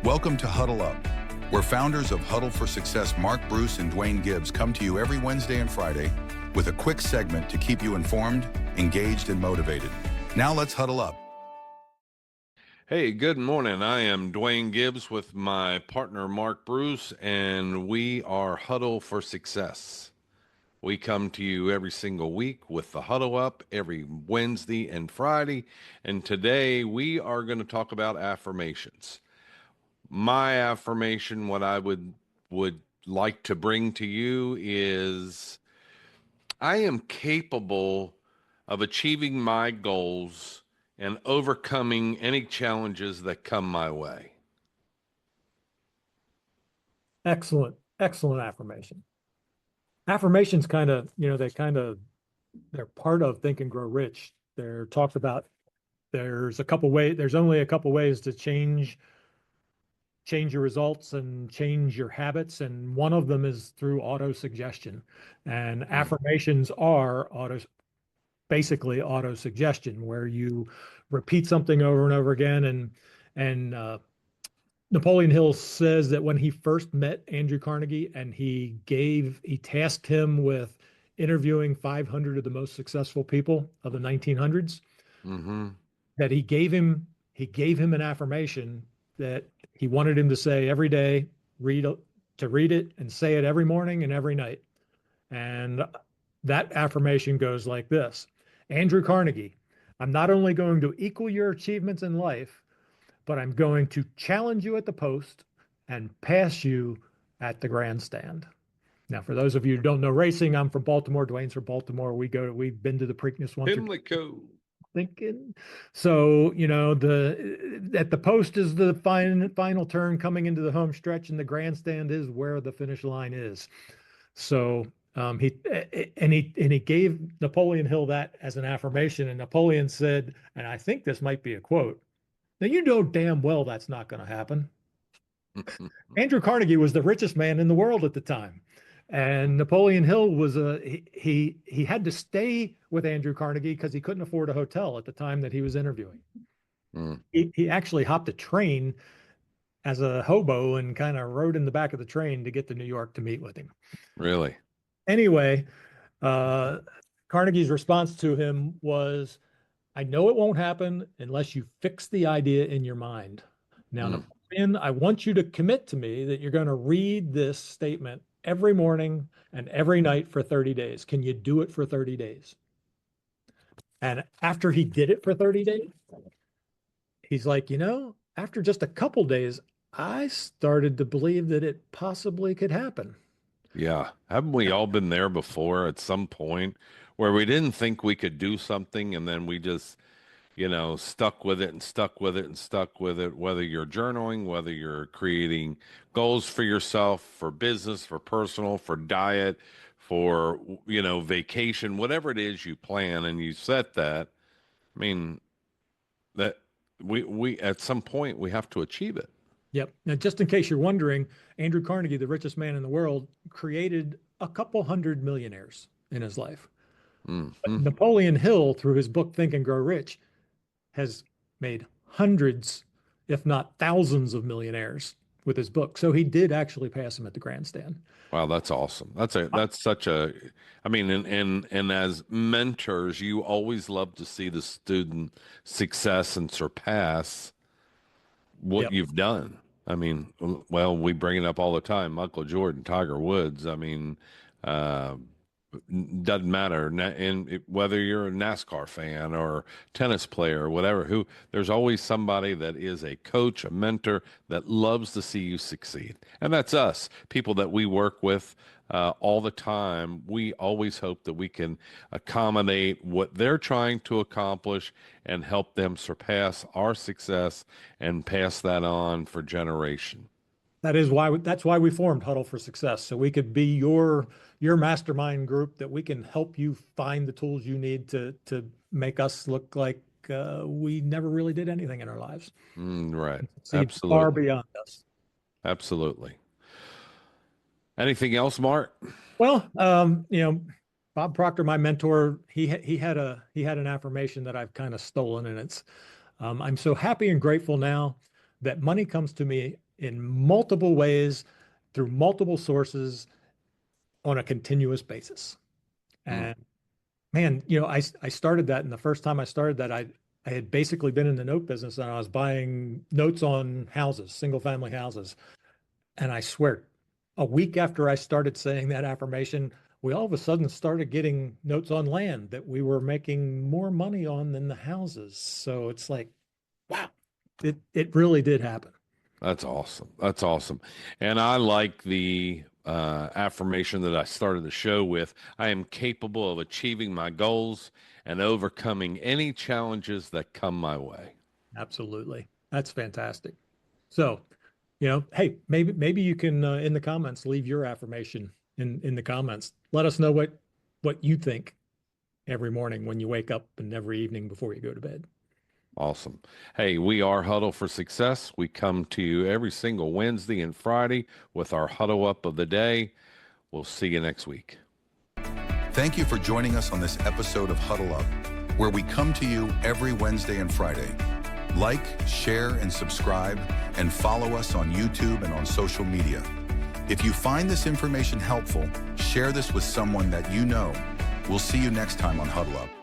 Welcome to Huddle Up, where founders of Huddle for Success, Mark Bruce and Duane Gibbs, come to you every Wednesday and Friday with a quick segment to keep you informed, engaged, and motivated. Now let's huddle up. Hey, good morning. I am Duane Gibbs with my partner, Mark Bruce, and we are Huddle for Success. We come to you every single week with the Huddle Up every Wednesday and Friday, and today we are going to talk about affirmations. My affirmation, what I would like to bring to you is I am capable of achieving my goals and overcoming any challenges that come my way. Excellent affirmation. Affirmations kind of, they're part of Think and Grow Rich. They're talked about. There's only a couple ways to change your results and change your habits, and one of them is through auto-suggestion. And affirmations are basically auto-suggestion, where you repeat something over and over again. And Napoleon Hill says that when he first met Andrew Carnegie and he tasked him with interviewing 500 of the most successful people of the 1900s, that he gave him an affirmation that he wanted him to say every day, read it and say it every morning and every night. And that affirmation goes like this: Andrew Carnegie, I'm not only going to equal your achievements in life, but I'm going to challenge you at the post and pass you at the grandstand. Now, for those of you who don't know racing, I'm from Baltimore. Duane's from Baltimore. We've been to the Preakness once. Pimlico. Thinking. So, at the post is the final turn coming into the home stretch, and the grandstand is where the finish line is. So he gave Napoleon Hill that as an affirmation, and Napoleon said, and I think this might be a quote, "Now you know damn well that's not going to happen." Andrew Carnegie was the richest man in the world at the time. And Napoleon Hill was he had to stay with Andrew Carnegie because he couldn't afford a hotel at the time that he was interviewing. He actually hopped a train as a hobo and kind of rode in the back of the train to get to New York to meet with him. Really? Anyway, Carnegie's response to him was, "I know it won't happen unless you fix the idea in your mind. Now, Napoleon, I want you to commit to me that you're going to read this statement every morning and every night for 30 days. Can you do it for 30 days? And after he did it for 30 days, he's like, after just a couple days, I started to believe that it possibly could happen. Yeah. Haven't we all been there before at some point where we didn't think we could do something and then we just, stuck with it and stuck with it and stuck with it, whether you're journaling, whether you're creating goals for yourself, for business, for personal, for diet, for, vacation, whatever it is you plan and you set that. I mean, that we at some point we have to achieve it. Yep. Now, just in case you're wondering, Andrew Carnegie, the richest man in the world, created a couple hundred millionaires in his life. But Napoleon Hill, through his book, Think and Grow Rich, has made hundreds, if not thousands of millionaires with his book. So he did actually pass him at the grandstand. Wow, that's awesome. That's such a, and as mentors, you always love to see the student success and surpass what you've done. I mean, well, we bring it up all the time. Michael Jordan, Tiger Woods. I mean, doesn't matter. And whether you're a NASCAR fan or tennis player or whatever, there's always somebody that is a coach, a mentor that loves to see you succeed. And that's us, people that we work with all the time. We always hope that we can accommodate what they're trying to accomplish and help them surpass our success and pass that on for generation. That's why we formed Huddle for Success, so we could be your mastermind group, that we can help you find the tools you need to make us look like we never really did anything in our lives. Right. Absolutely. Far beyond us. Absolutely. Anything else, Mark? Well, Bob Proctor, my mentor, he had an affirmation that I've kind of stolen, and it's, I'm so happy and grateful now that money comes to me in multiple ways through multiple sources on a continuous basis. And man, I started that, and the first time I started that, I had basically been in the note business, and I was buying notes on houses, single family houses. And I swear, a week after I started saying that affirmation, we all of a sudden started getting notes on land that we were making more money on than the houses. So it's like, wow, it really did happen. That's awesome. That's awesome. And I like the affirmation that I started the show with. I am capable of achieving my goals and overcoming any challenges that come my way. Absolutely. That's fantastic. So, hey, maybe you can in the comments leave your affirmation in the comments. Let us know what you think every morning when you wake up and every evening before you go to bed. Awesome. Hey, we are Huddle for Success. We come to you every single Wednesday and Friday with our Huddle Up of the day. We'll see you next week. Thank you for joining us on this episode of Huddle Up, where we come to you every Wednesday and Friday. Like, share, and subscribe, and follow us on YouTube and on social media. If you find this information helpful, share this with someone that you know. We'll see you next time on Huddle Up.